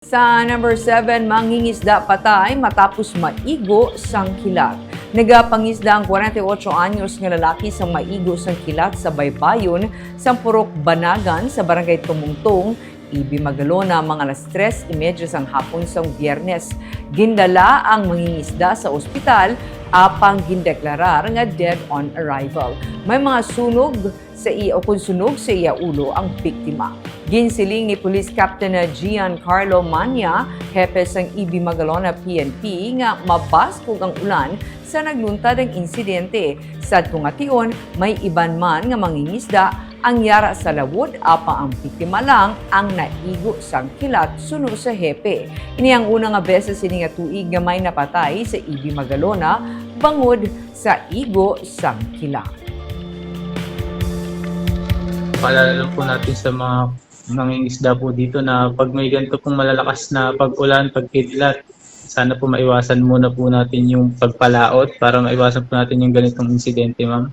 Sa number 7, mangingisda patay matapos maigo sang kilat. Nagapangisda ang 48 anyos nga lalaki sa maigo sang kilat sa Baybayon, sa Purok Banagan sa Barangay Tumungtong, Ibi Magalona, mga alas 3:30 sang hapon sang Biyernes. Gindala ang mangingisda sa ospital apang gindeklarar nga dead on arrival. May mga sunog sa iya o kunsunog sa iya ulo ang biktima. Ginsiling ni Police Captain Giancarlo Manya, hepe sang Ibi Magalona PNP, nga mabaskog ang ulan sa nagluntad ang insidente. Sa tungation, may iban man nga mangingisda ang yara sa lawod apa ang biktima lang ang naigo sang kilat suno sa hepe. Ini ang una nga beses ini nga tuig nga may napatay sa Ibi Magalona bangod sa igo sang kilat. Paalala lang po natin sa mga mangingisda po dito na pag may ganito pong malalakas na pag-ulan, pagkidlat, sana po maiwasan muna po natin yung pagpalaot para maiwasan po natin yung ganitong insidente, ma'am.